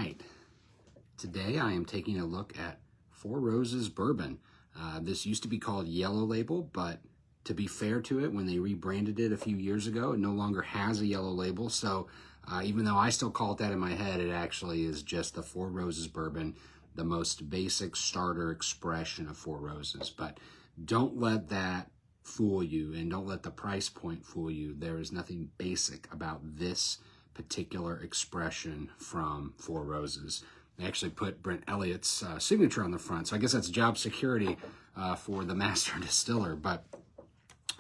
right, today I am taking a look at Four Roses Bourbon. This used to be called Yellow Label, but to be fair to it, when they rebranded it a few years ago, it no longer has a yellow label. So even though I still call it that in my head, it actually is just the Four Roses Bourbon, the most basic starter expression of Four Roses. But don't let that fool you, and don't let the price point fool you. There is nothing basic about this particular expression from Four Roses. They actually put Brent Elliott's signature on the front, so I guess that's job security for the master distiller. But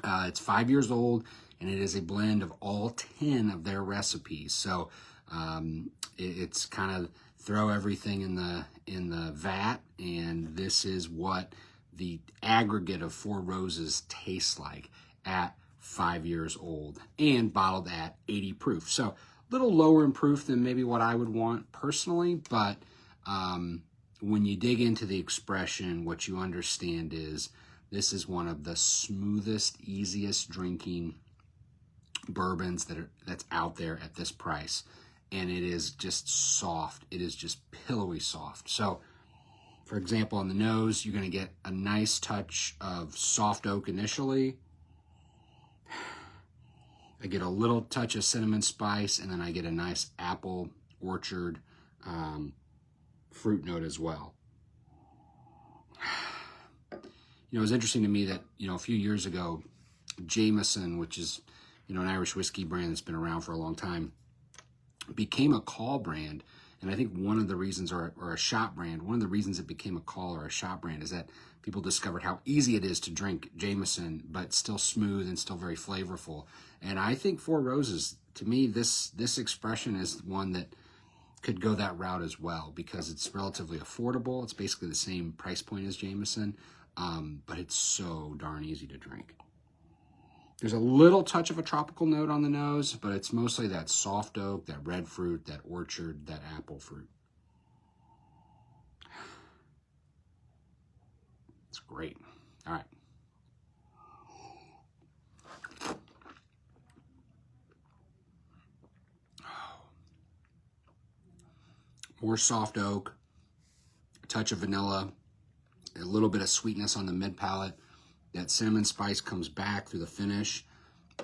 it's 5 years old, and it is a blend of all 10 of their recipes. So it's kind of throw everything in the vat, and this is what the aggregate of Four Roses tastes like at 5 years old and bottled at 80 proof. So a little lower in proof than maybe what I would want personally, but when you dig into the expression, what you understand is this is one of the smoothest, easiest drinking bourbons that's out there at this price. And it is just soft. It is just pillowy soft. So, for example, on the nose, you're going to get a nice touch of soft oak initially. I get a little touch of cinnamon spice, and then I get a nice apple orchard fruit note as well. You know, it was interesting to me that, a few years ago, Jameson, which is, an Irish whiskey brand that's been around for a long time, became a call brand. And I think one of the reasons, or a shop brand, one of the reasons it became a call or a shop brand is that people discovered how easy it is to drink Jameson, but still smooth and still very flavorful. And I think Four Roses, to me, this expression is one that could go that route as well, because it's relatively affordable. It's basically the same price point as Jameson, but it's so darn easy to drink. There's a little touch of a tropical note on the nose, but it's mostly that soft oak, that red fruit, that orchard, that apple fruit. It's great. All right. More soft oak, a touch of vanilla, a little bit of sweetness on the mid palate. That cinnamon spice comes back through the finish,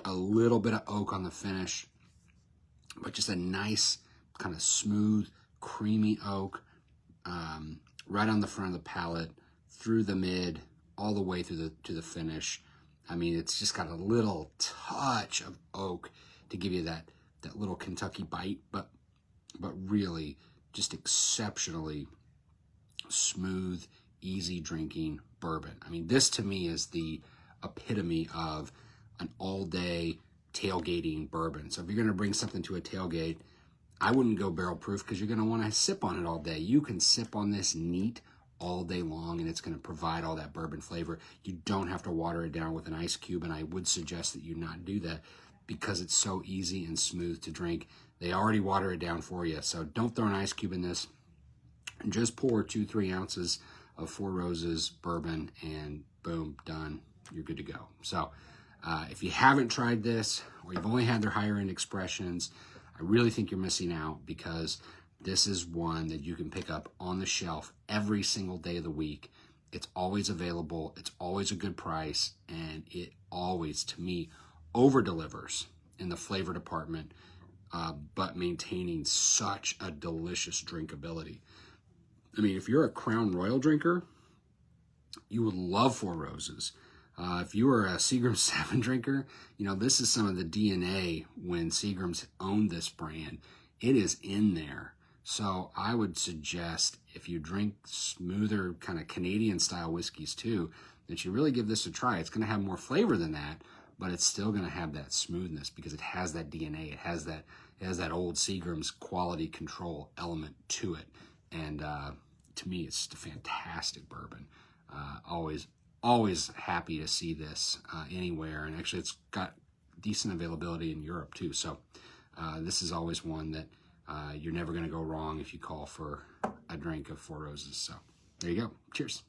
a little bit of oak on the finish, but just a nice kind of smooth, creamy oak right on the front of the palate, through the mid, all the way through to the finish. I mean, it's just got a little touch of oak to give you that little Kentucky bite, but really just exceptionally smooth, easy drinking bourbon. I mean, this to me is the epitome of an all-day tailgating bourbon. So if you're going to bring something to a tailgate, I wouldn't go barrel proof, because you're going to want to sip on it all day. You can sip on this neat all day long, and it's going to provide all that bourbon flavor. You don't have to water it down with an ice cube, and I would suggest that you not do that, because it's so easy and smooth to drink. They already water it down for you, so don't throw an ice cube in this. Just pour 2-3 ounces of Four Roses bourbon, and boom, done. You're good to go. So if you haven't tried this, or you've only had their higher end expressions, I really think you're missing out, because this is one that you can pick up on the shelf every single day of the week. It's always available. It's always a good price, and it always, to me, over delivers in the flavor department, but maintaining such a delicious drinkability. I mean, if you're a Crown Royal drinker, you would love Four Roses. If you are a Seagram 7 drinker, this is some of the DNA when Seagram's owned this brand. It is in there. So I would suggest, if you drink smoother kind of Canadian style whiskeys too, that you really give this a try. It's going to have more flavor than that, but it's still going to have that smoothness, because it has that DNA. It has that old Seagram's quality control element to it. And to me, it's just a fantastic bourbon. Always happy to see this anywhere. And actually, it's got decent availability in Europe too. So this is always one that you're never going to go wrong if you call for a drink of Four Roses. So there you go. Cheers.